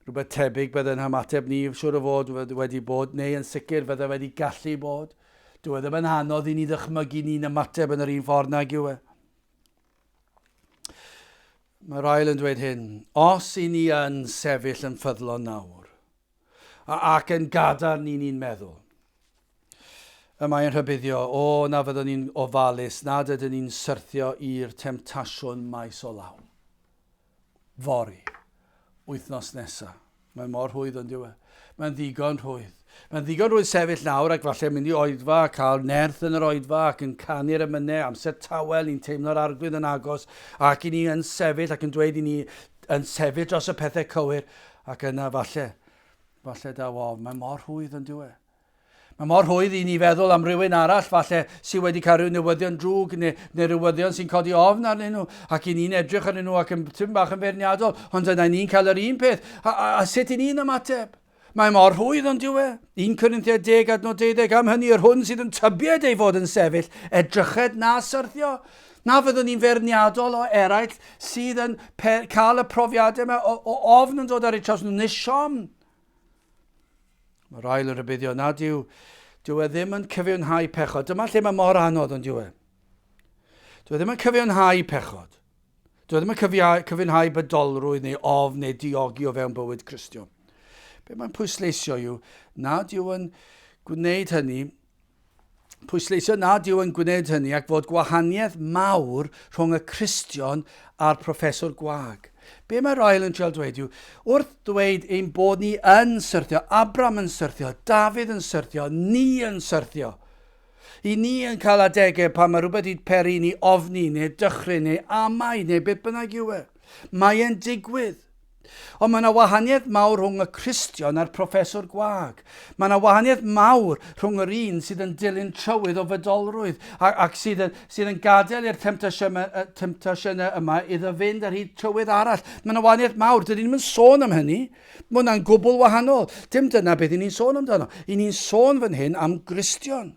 Rhywbeth tebyg bydde'n ymateb ni, siŵr o fod wedi bod, neu yn sicr fydde wedi gallu bod. Dwi ddim yn anodd i ni ddychmygu ni'n ymateb yn yr un ffordd nag yw e. Mae'r ail yn dweud hyn, os i ni yn sefyll yn ffyddlon nawr, ac yn gadar ni'n meddwl, y mae'n rhybuddio, na fyddwn ni'n ofalus, nad ydyn ni'n syrthio i'r temtasiwn maes o law. Fori, wythnos nesaf. Mae'n mor hwydd yn diwedd. Mae'n ddigon rhwydd. Mae'n ddigon rhwydd sefyll nawr ac falle mynd i oedfa, cael nerth yn yr oedfa ac yn canu'r emynau, amser tawel, ni'n teimlo'r arglwydd yn agos ac i ni yn sefyll ac yn dweud i ni yn sefyll dros y pethau cywir ac yna falle da wof, mae'n mor hwydd yn diwedd. Mae mor hwydd i ni feddwl am rywun arall falle sydd wedi cael rhyw newyddion drwg neu newyddion sy'n codi ofn arnyn nhw ac i ni'n edrych arnyn nhw ac yn tym bach yn feirniadol, ond yna ni'n cael yr un peth. A sut i ni'n ymateb? Mae mor hwydd ond yw e. 1 Corinthiaid 10 adnod 12 am hynny yr hwn sydd yn tybied ei fod yn sefyll edryched na syrthio. Na fyddwn ni'n feirniadol o eraill sydd yn cael y profiadau yma o ofn yn dod ar eu traws nhw nisom. Mae'r ail yn rybuddio nad yw e ddim yn cyfiawnhau pechod. Dyma lle mae mor anodd ond yw e. Dyw e ddim yn cyfiawnhau pechod. Dyw e ddim yn cyfiawnhau bydolrwydd neu ofn neu diogi o fewn bywyd Cristion. Be mae'n pwysleisio yw, nad yw yn gwneud hynny, ac fod gwahaniaeth mawr rhwng y Cristion a'r proffesor gwag. Be mae'r ail yn trial dweud yw, wrth dweud ein bod ni yn syrthio, Abram yn syrthio, Dafydd yn syrthio, ni yn syrthio. I ni yn cael adegau pan mae rhywbeth i'n peri ni ofni, neu dychryn, neu amau, neu beth bynnag yw e. Mae'n digwydd. Ond mae yna wahaniaeth mawr rhwng y Cristion a'r proffesor gwag. Mae yna wahaniaeth mawr rhwng yr un sydd yn dilyn trywydd o fydolrwydd ac sydd yn gadael i'r temptasiynau yma iddo fynd ar hyd trywydd arall. Mae yna wahaniaeth mawr. Dydyn ni'n sôn am hynny. Mae hwnna'n gwbl wahanol. Dim dyna beth i ni'n sôn amdano. I ni'n sôn fan hyn am Gristion.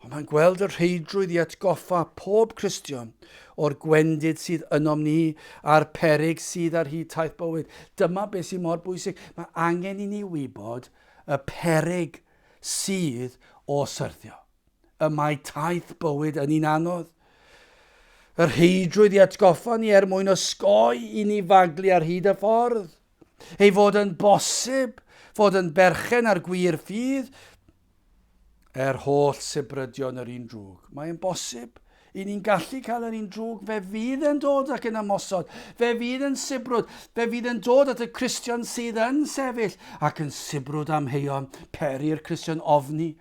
Ond mae'n gweld yr rheidrwydd i atgoffa pob Cristion o'r gwendid sydd ynom ni a'r peryg sydd ar hyd taith bywyd. Dyma beth sy'n mor bwysig. Mae angen i ni wybod y peryg sydd o syrthio. Y mae taith bywyd yn un anodd. Yr rheidrwydd i atgoffa ni mwyn osgoi i ni faglu ar hyd y ffordd. Ei fod yn bosib, fod yn berchen ar gwir ffydd, holl sibrydion yr un drwg. Mae'n bosib. I ni'n gallu cael yr un drwg, fe fydd yn dod ac yn ymosod, fe fydd yn sibrwd, fe fydd yn dod at y Cristion sydd yn sefyll ac yn sibrwd am heion, peri'r Cristion ofni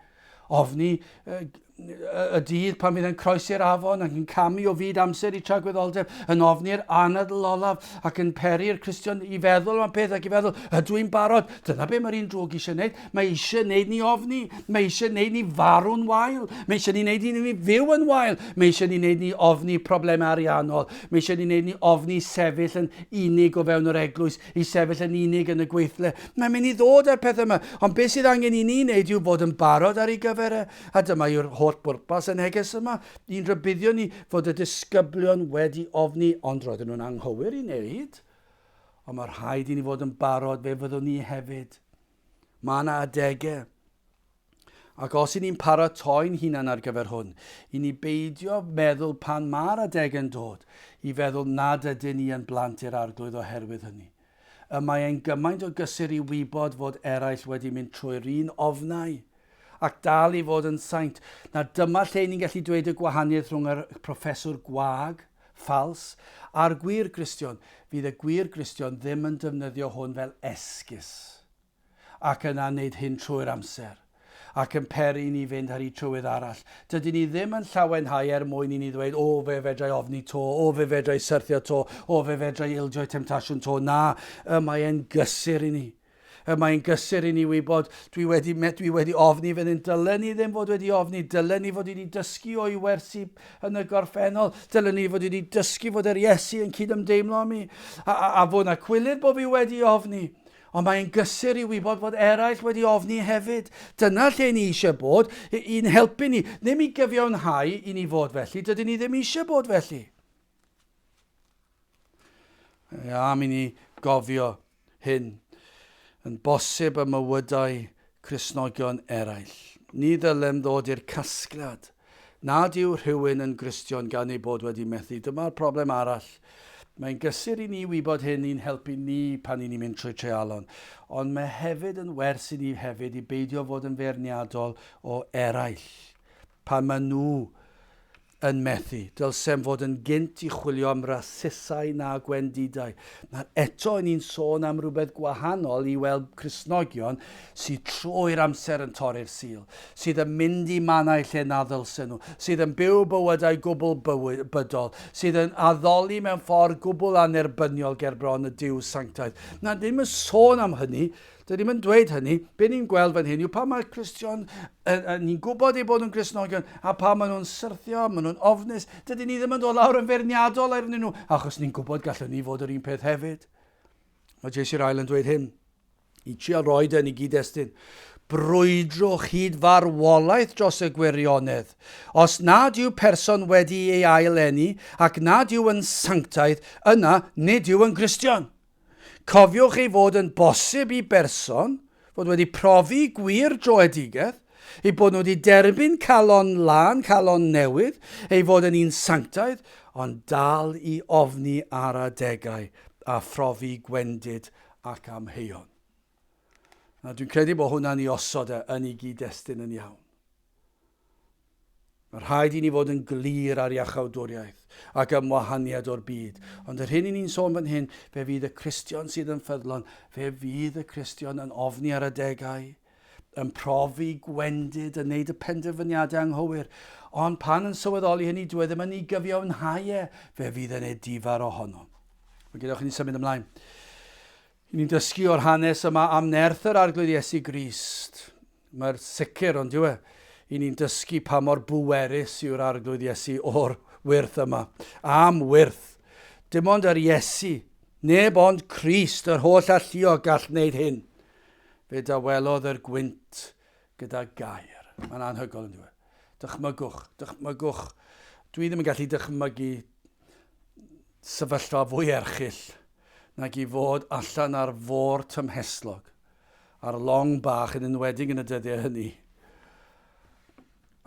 y dydd pan fydd yn croesi'r afon ac yn camu o fyd amser I tragwyddoldeb, yn ofni'r anadl olaf ac yn peri'r Cristion I feddwl am peth ac I feddwl, ydw i'n barod? Dyna be mae'r un drwg eisiau gwneud. Mae eisiau gwneud ni ofni, mae eisiau gwneud ni farw'n wael, mae eisiau ni wneud ni fyw yn wael, mae eisiau ni wneud ni ofni problemau ariannol, mae eisiau ni wneud ni ofni sefyll yn unig o fewn yr eglwys, I sefyll yn unig yn y gweithle. Mae'n mynd I ddod â'r pethau yma, ond beth sydd angen I ni wneud yw fod yn barod ar ei gyfer a dyma yw'r holl bwrpas y neges yma. I'n rybuddio ni fod y disgyblion wedi ofni, ond roedden nhw'n anghywir I wneud. Ond mae'r rhaid I ni fod yn barod fe fyddwn ni hefyd. Mae yna adegau. Ac os I ni'n paratoi'n hunan ar gyfer hwn, I ni beidio meddwl pan mae'r adegau yn dod, I feddwl nad ydyn ni yn blant i'r arglwydd oherwydd hynny. Mae'n gymaint o gysur I wybod fod eraill wedi mynd trwy'r un ofnau ac dal I fod yn saint. Na dyma lle ni'n gallu dweud y gwahaniaeth rhwng y proffeswr gwag, ffals, a'r gwir Gristion. Fydd y gwir Gristion ddim yn defnyddio hwn fel esgus ac yna wneud hyn trwy'r amser ac yn peri ni fynd ar ei trywydd arall. Dydyn ni ddim yn llawenhau mwyn I ni ddweud, o fe fedrai ofni to, o fe fedrai syrthio to, o fe fedrai ildio temptasiwn to. Na, mae'n gysur I ni. Mae'n gysur I ni wybod, dwi wedi ofni fan hyn, dylen ni ddim fod wedi ofni, dylen ni fod wedi dysgu o'i wersi yn y gorffennol, dylen ni fod wedi dysgu fod yr Iesu yn cydymdeimlo am mi, a fod yna cwilydd bod fi wedi ofni. Ond mae'n gysur I wybod fod eraill wedi ofni hefyd. Dyna lle ni eisiau bod, I'n helpu ni, ddim I gyfiawnhau I ni fod felly, dydyn ni ddim eisiau bod felly. Mi ni gofio hyn. Yn bosib y mywydau Cristnogion eraill. Ni ddylem ddod i'r casgliad. Nad yw rhywun yn Gristion gan ei bod wedi methu. Dyma'r problem arall. Mae'n gysur I ni wybod hyn I'n helpu ni pan ni'n mynd trwy treialon. Ond mae hefyd yn wers I ni hefyd I beidio fod yn feirniadol o eraill. Pan maen nhw yn methu. Dylsem fod yn gynt I chwilio am rasysau na gwendidau. Eto ni'n sôn am rhywbeth gwahanol I weld Cristnogion sydd trwy'r amser yn torri'r sil, sydd yn mynd I mannau lle na ddylsen nhw, sydd yn byw bywydau gwbl bydol, sydd yn addoli mewn ffordd gwbl anerbyniol ger bron y Duw sanctaidd. Na, ddim yn sôn am hynny, dydym yn dweud hynny, be ni'n gweld fan hyn yw pa mae'r Cristion, ni'n gwybod ei bod yn Cristnogion, a pa maen nhw'n syrthio, maen nhw'n ofnus, dydyn ni ddim yn dod lawr yn feirniadol arnyn nhw, achos ni'n gwybod gallwn ni fod yr un peth hefyd. Mae Iesu'r ail yn dweud hyn, I trial roed yn ei gyd-destun, brwydrwch hyd farwolaeth dros y gwirionedd. Os nad yw person wedi ei aileni, ac nad yw yn sanctaidd, yna nid yw yn Gristion. Cofiwch ei fod yn bosib I berson, fod wedi profi gwir droedigeth, ei bod nhw wedi derbyn calon lan, calon newydd, ei fod yn un sanctaidd, ond dal I ofni ar adegau a phrofi gwendid ac amheuon. Dwi'n credu bod hwnna'n I osod yn ei gyd-destun yn iawn. Mae'r rhaid I ni fod yn glir ar iachawdwriaeth ac ym wahaniad o'r byd. Ond yr hyn I ni'n sôn fan hyn, fe fydd y Cristion sydd yn ffyddlon, fe fydd y Cristion yn ofni ar adegau, yn profi gwendid, yn neud y penderfyniadau anghywir. Ond pan yn sylweddoli hynny, dwi ddim yn ei gyfiawnhau fe fydd yn edifar ohono. Mae gyda ni symud ymlaen. I ni'n dysgu o'r hanes yma am nerth yr arglwydd Iesu Grist. Mae'r sicr, ond diwe, I ni'n dysgu pa mor bwerus yw'r arglwydd Iesu o'r wyrth yma. Am wyrth. Dim ond yr Iesu, neb ond Crist, yr holl alluo gall wneud hyn. Fe dawelodd yr gwynt gyda gair. Mae'n anhygoel yn diwedd. Dychmygwch. Dwi ddim yn gallu dychmygu sefyllfa fwy erchyll nag I fod allan ar fôr tymheslog, ar long bach yn enwedig yn y dyddiau hynny.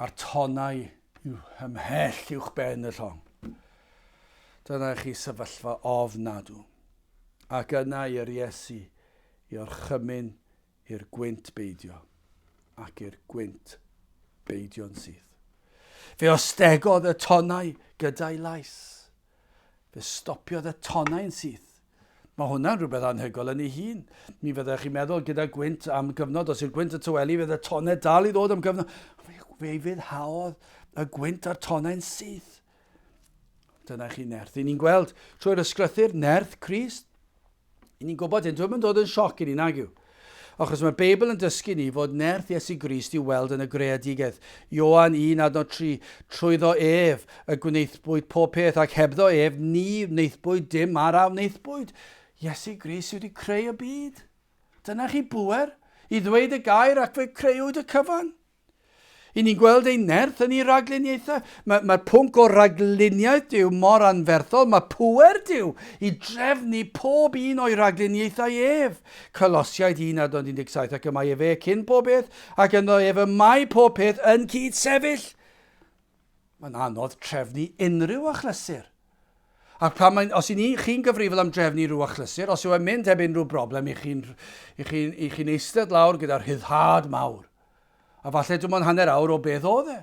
A'r tonnau yw ymhell uwch ben y llong. Dyna chi sefyllfa ofnadw. Ac yna i'r Iesu i orchymyn i'r gwynt beidio ac i'r gwynt beidio'n syth. Fe ostegodd y tonnau gyda'i lais. Fe stopiodd y tonnau'n syth. Mae hwnna'n rhywbeth anhygoel yn ei hun. Mi fyddech chi'n meddwl gyda gwynt am gyfnod, os yw'r gwynt y tyweli, fydd y tonnau dal i ddod am gyfnod. Fe fyddhaodd y gwynt a'r tonnau'n syth. Dyna chi nerth. I ni'n gweld trwy'r ysgrythu'r nerth Crist. I ni'n gwybod hyn, dwi'n dod yn sioc i ni nag yw. Achos mae'r Beibl yn dysgu ni fod nerth Iesu Grist i weld yn y greadigaeth. Ioan 1:3, trwyddo ef y gwneithbwyd pob peth ac hebddo ef ni wneithbwyd dim ar a wneithbwyd. Iesu Grist wedi creu y byd. Dyna chi bwer i ddweud y gair ac fe creuwyd y cyfan. I ni'n gweld ei nerth yn ei ragluniaethau. Mae'r pwnc o ragluniaeth Dyw mor anferthol. Mae pŵer Dyw i drefnu pob un o'i ragluniaethau ef. Colosiaid 1:17 ac y mae efe cyn pob peth ac yno ef y mae pob peth yn cyd sefyll. Mae'n anodd trefnu unrhyw achlysur. Ac os chi'n gyfrifol am drefnu rhyw achlysur, os yw'n mynd heb unrhyw broblem i chi'n eistedd lawr gyda'r rhyddhad mawr. A falle dim ond hanner awr o beth oedd e.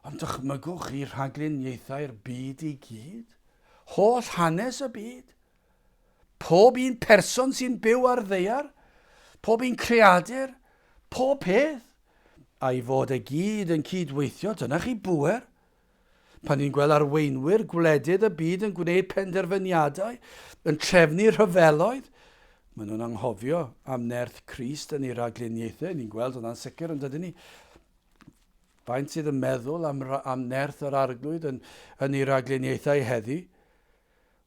Ond dychmygwch i'r ragluniaethau'r byd i gyd. Holl hanes y byd. Pob un person sy'n byw ar ddaear. Pob un creadur. Pob peth. A i fod y gyd yn cydweithio, dyna chi bŵer. Pan ni'n gweld arweinwyr gwledydd y byd yn gwneud penderfyniadau, yn trefnu rhyfeloedd, maen nhw'n anghofio am nerth Crist yn ei ragluniaethau. Ni'n gweld hwnna'n sicr yn dydyn ni. Faint sydd yn meddwl am nerth yr arglwydd yn ei ragluniaethau heddi.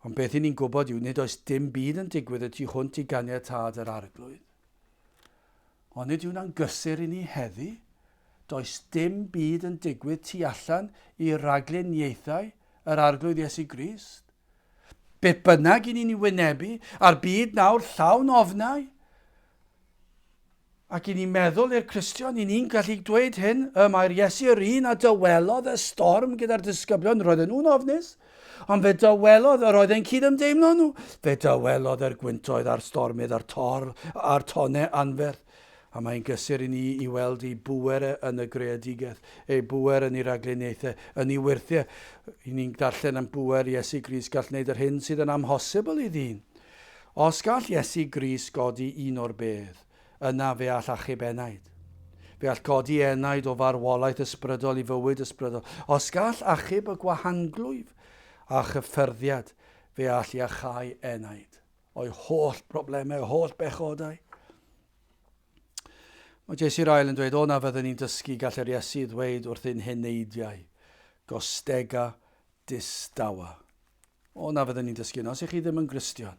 Ond beth ni'n gwybod yw, nid oes dim byd yn digwydd y tu hwnt i ganiatâd yr arglwydd. Ond nid yw'n gysur i ni heddi. Does dim byd yn digwydd tu allan i ragluniaethau yr arglwydd Iesu Grist. Beth bynnag i ni'n wynebu, a'r byd nawr llawn ofnau. Ac i ni'n meddwl i'r Cristion, i ni'n gallu dweud hyn, mae'r Iesu yr un a dywelodd y storm gyda'r disgyblion, roedden nhw'n ofnus, ond fe dywelodd yr oedd e'n cydymdeimlo nhw. Fe dywelodd yr gwyntoedd a'r stormydd a'r tonnau anferth. A mae'n gysur i ni i weld ei bŵer yn y greadigaeth, ei bŵer yn ei ragluniaethau, yn ei wirthiau. I ni'n darllen am bŵer Iesu Grist gall wneud yr hyn sydd yn amhosibl i ddyn. Os gall Iesu Grist godi un o'r bedd, yna fe all achub enaid. Fe all godi enaid o farwolaeth ysbrydol i fywyd ysbrydol. Os gall achub y gwahanglwyf a chyffyrddiad, fe all i achau enaid. O'i holl broblemau, holl bechodau. Mae Iesu'r ail yn dweud, o na fyddwn ni'n dysgu gall yr Iesu ddweud wrth ein heneidiau, gostega distawa. O na fyddwn ni'n dysgu yna, os ych chi ddim yn Gristion.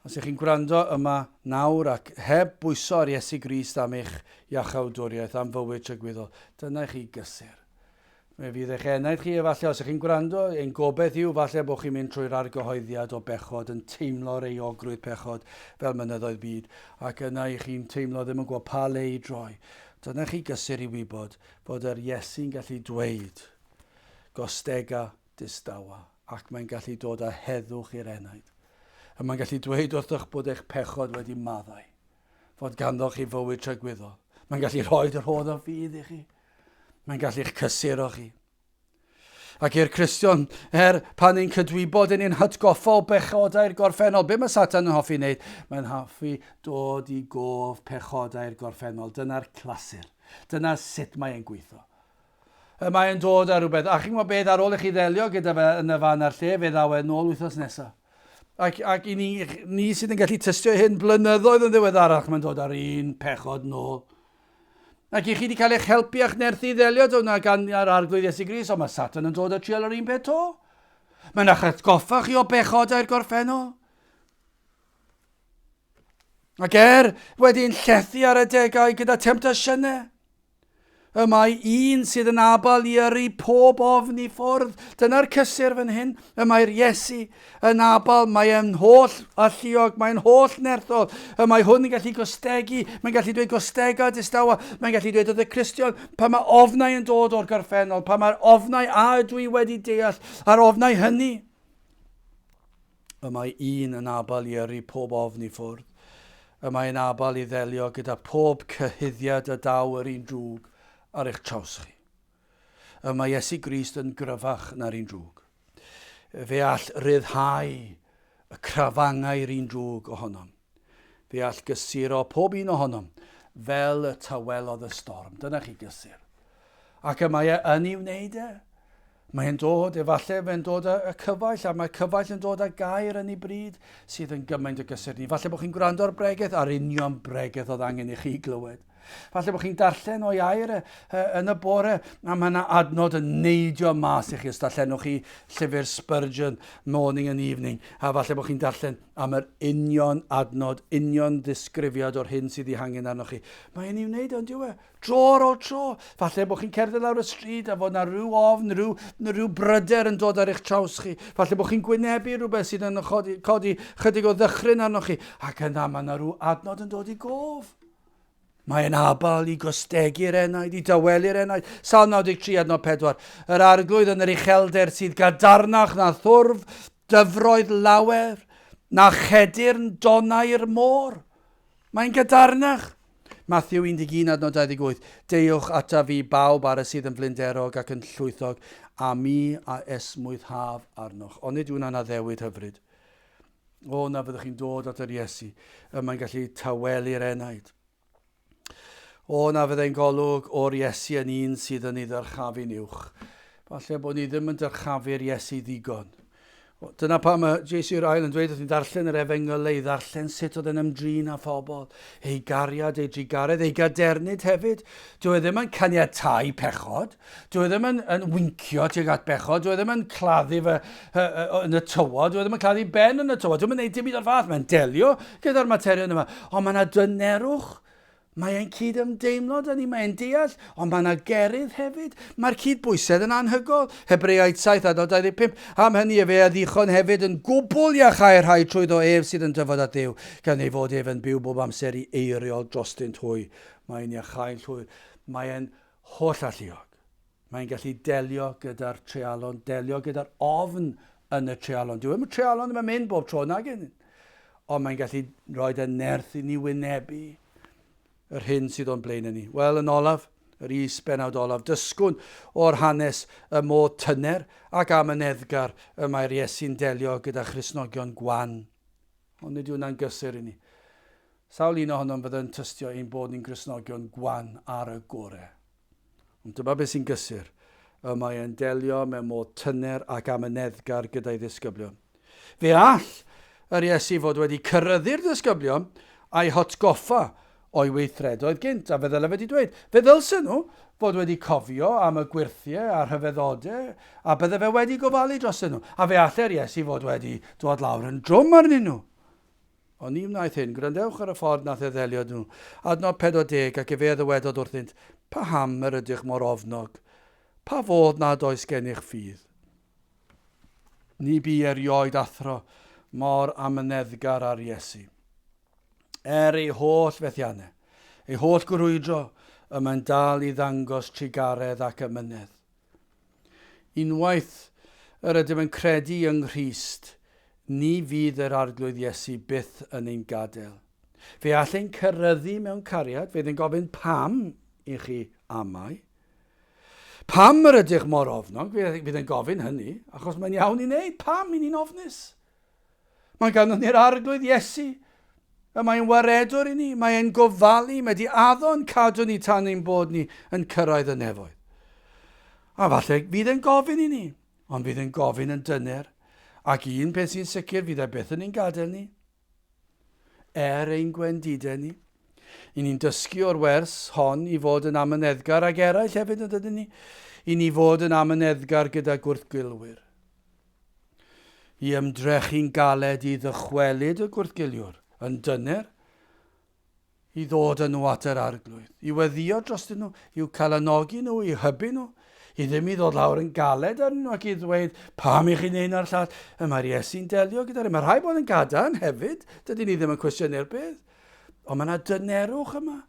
Os ych chi'n gwrando yma nawr ac heb bwyso ar Iesu Grist am eich iachawdwriaeth, am fywyd trygwyddol, dyna chi gysur. Fe fydd eich enaid chi efallai, os ych chi'n gwrando, ein gobeith yw falle bod chi'n mynd trwy'r argyhoeddiad o bechod, yn teimlo'r euogrwydd pechod fel mynyddoedd byd, ac yna i chi'n teimlo ddim yn gwybod pa le i droi. Dyna chi gysur i wybod bod yr Iesu'n gallu dweud gostega distawa, ac mae'n gallu dod â heddwch i'r enaid. A mae'n gallu dweud wrthych bod eich pechod wedi maddau, fod ganddoch chi fywyd trygwyddol. Mae'n gallu rhoi'r hodd o fydd i chi. Mae'n gallu'ch cysuro chi. Ac i'r Cristion, pan ni'n cydwybod yn ein hatgoffa o bechodau'r gorffennol, be mae Satan yn hoffi wneud? Mae'n hoffi dod i gof pechodau'r gorffennol. Dyna'r clasur. Dyna sut mae'n gweithio. Mae'n dod ar rhywbeth. A chi'n gwybod beth ar ôl i chi ddelio gyda fe yn y fan ar lle, fe ddaw e nôl wythnos nesaf. Ac i ni sydd yn gallu tystio hyn blynyddoedd yn ddiweddarach, mae'n dod ar un pechod nôl. Ac i chi wedi cael eich helpu a'ch nerthu ddelio hwnna gan ar arglwydd Iesu Grist, ond mae Satan yn dod o trial yr un peth to. Mae'n eich atgoffa chi o bechodau'r gorffennol. Ac wedi'n llethu ar y degau gyda temptasiynau. Y mae un sydd yn abal i yrru pob ofn i ffwrdd. Dyna'r cysur fan hyn. Y mae'r Iesu yn abal, mae'n holl alluog, mae'n holl nerthol. Y mae hwn yn gallu gostegu, mae'n gallu dweud gostega distawa, mae'n gallu dweud oedd y Cristion, pa mae ofnau yn dod o'r gorffennol, pa mae'r ofnau a dwi wedi deall, a'r ofnau hynny. Y mae un yn abal i yrru pob ofn i ffwrdd. y mae'n abal i ddelio gyda pob cyhyddiad y daw yr un drwg ar eich traws chi. Y mae Iesu Grist yn gryfach na'r un drwg. Fe all ryddhau y crafangau'r un drwg ohonom. Fe all gysuro pob un ohonom fel y tawelodd y storm. Dyna chi gysur. Ac y mae yn ei wneud e. Mae'n dod, efallai fe'n dod y cyfaill, a mae cyfaill yn dod â gair yn ei bryd sydd yn gymaint o gysur ni. Falle bod chi'n gwrando ar bregaeth, ar union bregaeth oedd angen i chi glywed. Falle bod chi'n darllen o'i air yn y bore, a mae yna adnod yn neidio mas i chi os darllenwch chi llyfr Spurgeon, Morning and Evening, a falle bod chi'n darllen am yr union adnod, union ddisgrifiad o'r hyn sydd i hangen arnoch chi. Mae'n ei wneud o'n diwe, tro ar ôl tro. Falle bod chi'n cerdded lawr y stryd a fod yna rhyw ofn, rhyw bryder yn dod ar eich traws chi. Falle bod chi'n gwynebu rhywbeth sydd yn codi chydig o ddychryn arnoch chi, ac yna mae yna rhyw adnod yn dod i gof. Mae'n abal i gostegu'r enaid, i dawelu'r enaid. Psalm 93 adnod 4. Yr arglwydd yn yr uchelder sydd gadarnach na thwrf, dyfroedd lawer, na chedyrn donau'r môr. Mae'n gadarnach. Matthew 11 adnod 28. Deiwch ata fi bawb ar y sydd yn flinderog ac yn llwythog, a mi a esmwythaf arnoch. Ond nid yw'n addewid hyfryd. O, na fyddwch chi'n dod at yr Iesu. Mae'n gallu tawelu'r enaid. O, na fyddai'n golwg o'r Iesu yn un sydd yn ei ddyrchafu'n uwch. Falle bod ni ddim yn dyrchafu'r Iesu ddigon. Dyna pam mae Jesu'r ail yn dweud oedd hi'n darllen yr Efengyl i ddarllen sut oedd yn ymdrin â phobl. Ei gariad, ei drigaredd, ei gadernid hefyd. Dwi ddim yn caniatáu pechod. Dwi ddim yn wincio tuag at bechod. Dwi ddim yn claddu yn y tywod. Dwi ddim yn claddu ben yn y tywod. Dwi ddim yn neud dim byd o'r fath. Mae'n delio gyda'r materion yma. Ond mae yna dynerwch. Mae'n cydymdeimlad yn ni, mae'n deall, ond mae yna gerydd hefyd. Mae'r cydbwysedd yn anhygol. Hebreaid 7 adnod 25. Am hynny fe a ddichon hefyd yn gwbl iachau'r rhai trwydd o ef sydd yn dyfod at Dduw, gan ei fod ef yn byw bob amser i eiriol drostyn hwy. Mae'n iachau'n llwyr. Mae'n holl alluog. Mae'n gallu delio gyda'r trealon, delio gyda'r ofn yn y trealon. Dwi'n y trealon yn mynd bob tro nag yn. Ond mae'n gallu rhoi y nerth i ni wynebu yr hyn sydd o'n blaen yn ni. Wel, yn olaf, yr is-benawd olaf, dysgwn o'r hanes y môd tyner ac am y neddgar y mae'r Iesu'n delio gyda Christnogion gwan. Ond nid yw'n gysur i ni. Sawl un ohonom fydda'n tystio ein bod ni'n Christnogion gwan ar y gorau. Ond dyma beth sy'n gysur. Y mae'n delio mewn môd tyner ac am y neddgar gyda'i ddisgyblion. Fe all yr Iesu fod wedi cyrryddu'r ddisgyblion a'i hotgoffa o'i weithredoedd gynt, a fe ddyle wedi dweud. Fe ddylsyn nhw fod wedi cofio am y gwirthiau a'r rhyfeddodau, a bydde fe wedi gofalu dros nhw. A fe allai'r Iesu fod wedi dod lawr yn drwm arnyn nhw. Ond ni wnaeth hyn, gwrandewch ar y ffordd nath e ddelio nhw. Adnod 40, ac fe ddywedodd wrthynt, pa hammer ydych mor ofnog, pa fodd nad oes gennych ffydd. Ni bu erioed athro mor amyneddgar ar Iesu. Ei holl fethiannau, ei holl gwrwydro, y mae'n dal i ddangos trigaredd ac ymynedd. Unwaith yr ydym yn credu yng Nghrist, ni fydd yr arglwydd Iesu byth yn ein gadael. Fe all ein cyrryddu mewn cariad, fe ddyn gofyn pam i chi amau. Pam yr ydych mor ofnog, fe ddyn gofyn hynny, achos mae'n iawn i wneud, pam i ni'n ofnus. Mae ganddo ni'r arglwydd Iesu. Mae'n waredwr i ni, mae'n gofalu, mae di addo'n cadw ni tan ein bod ni yn cyrraedd y nefoedd. A falle fydd yn gofyn i ni, ond fydd yn gofyn yn dyner, ac un peth sy'n sicr fydd e byth yn ein gadael ni. Ein gwendidau ni. I ni'n dysgu o'r wers hon i fod yn amyneddgar ag eraill hefyd yn dydyn ni. I ni fod yn amyneddgar gyda gwrthgilwyr. I ymdrechu'n galed i ddychwelyd y gwrthgiliwr. Yn dyner, i ddod yn nhw at yr arglwydd. I weddio dros nhw, i'w cael anogi nhw, i hybu nhw. I ddim i ddod lawr yn galed ar nhw ac i ddweud, pam i chi'n ein ar llall. Mae'r Iesu'n delio gyda'r Mae rhai bod yn gadarn hefyd, dydyn ni ddim yn cwestiynnu'r beth. Ond mae yna dynerwch yma.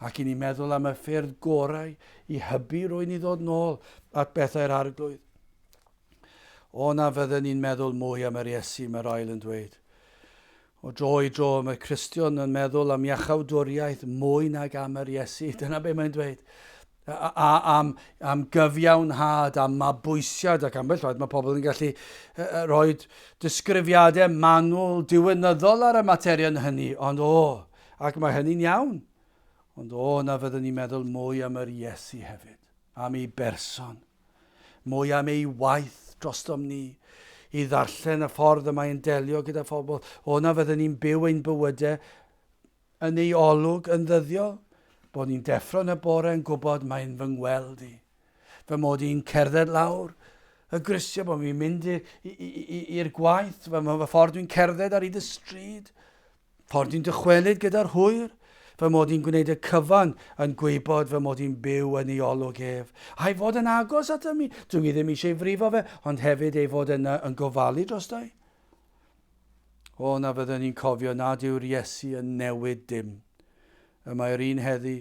Ac i ni meddwl am y ffyrdd gorau i hybu rwy'n i ddod nôl at bethau'r arglwydd. O na fydden ni'n meddwl mwy am yr Iesu, mae'r ail yn dweud. O dro i dro, mae Cristion yn meddwl am iachawdwriaeth mwy nag am yr Iesu. Dyna be mae'n dweud. Am gyfiawnhad, am mabwysiad ac ambell waith mae pobl yn gallu rhoi disgrifiadau manwl diwynyddol ar y materion hynny, ond ac mae hynny'n iawn. Ond na fyddwn ni'n meddwl mwy am yr Iesu hefyd, am ei berson, mwy am ei waith drostom ni, i ddarllen y ffordd y mae'n delio gyda phobl. Na fyddwn ni'n byw ein bywydau yn ei olwg yn ddyddiol, bod ni'n deffro yn y bore yn gwybod mae'n fy ngweld i. Fy mod i'n cerdded lawr y grisia, bod fi'n mynd i'r gwaith, fy ffordd dwi'n cerdded ar hyd y stryd, ffordd dwi'n dychwelyd gyda'r hwyr, fy mod i'n gwneud y cyfan yn gwybod fy mod i'n byw yn ei olwg ef. A'i fod yn agos at mi, dwi'n i ddim eisiau frifo fe, ond hefyd ei fod yn gofalu drostai. Na fyddwn ni'n cofio nad yw'r Iesu yn newid dim. Y mae'r un heddi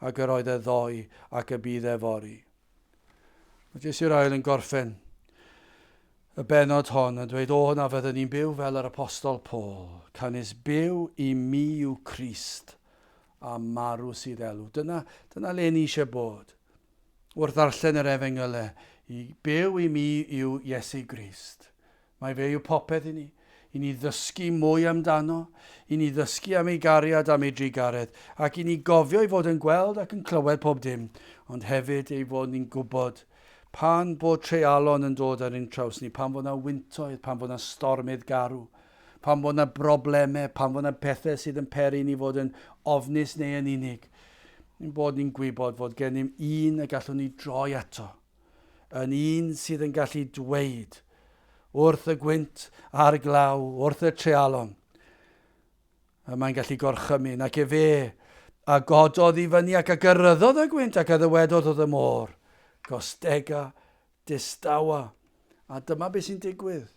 ac yr oedd y ddoi ac y bydd efori. Mae Iesu'r ail yn gorffen y benod hon yn dweud na fyddwn ni'n byw fel yr apostol Paul, canis byw i mi yw Crist a marw sydd elw. Dyna le ni eisiau bod. Wrth ddarllen yr Efengyl, i byw i mi yw Iesu Grist. Mae fe yw popeth i ni. I ni ddysgu mwy amdano, i ni ddysgu am ei gariad, am ei drigaredd, ac i ni gofio i fod yn gweld ac yn clywed pob dim, ond hefyd ei fod ni'n gwybod pan bod treialon yn dod ar ein traws ni, pan bod yna wyntoedd, pan bod yna stormydd garw, pan bod yna broblemau, pan bod yna pethau sydd yn peri ni fod yn ofnus neu yn unig. Bod ni'n gwybod fod gennym un y gallwn ni droi ato, yn un sydd yn gallu dweud wrth y gwynt a'r glaw, wrth y treialon. Mae'n gallu gorchymyn ac fe a gododd i fyny ac a gyrryddodd y gwynt ac a ddywedodd oedd y môr. Gostega, distawa. A dyma beth sy'n digwydd.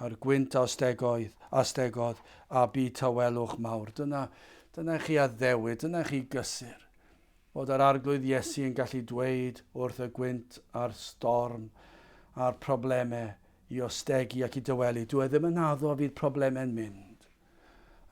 A'r gwynt a stegodd a bu tawelwch mawr. Dyna chi addewid, dyna chi gysur. Bod yr arglwydd Iesu yn gallu dweud wrth y gwynt a'r storm a'r problemau i ostegi ac i dywelu. Dwi ddim yn addo fydd problemau'n mynd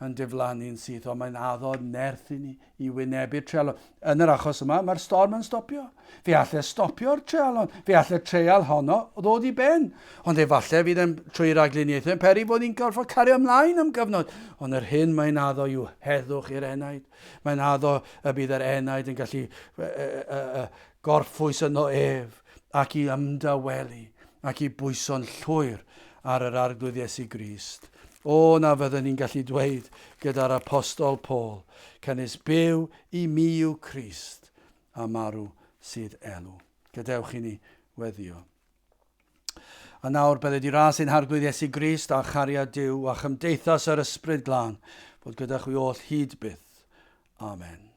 yn diflannu'n syth, ond mae'n addo nerth i ni i wynebu'r treialon. Yn yr achos yma, mae'r storm yn stopio. Fe allai stopio'r treialon. Fe allai treial honno ddod i ben. Ond efallai fydd yn trwy'r agluniaethau yn peri bod ni'n gorfod cario ymlaen am gyfnod. Ond yr hyn mae'n addo yw heddwch i'r enaid. Mae'n addo y bydd yr enaid yn gallu gorffwys yno ef ac i ymdawelu ac i bwyso'n llwyr ar yr arglwydd Iesu Grist. Na fyddwn ni'n gallu dweud gyda'r apostol Paul, canis byw i mi yw Crist a marw sydd elw. Gadewch i ni weddio. A nawr bydde di ras ein harglwydd Iesu Grist a chariad Duw a chymdeithas yr ysbryd glân, bod gyda chwi oll hyd byth. Amen.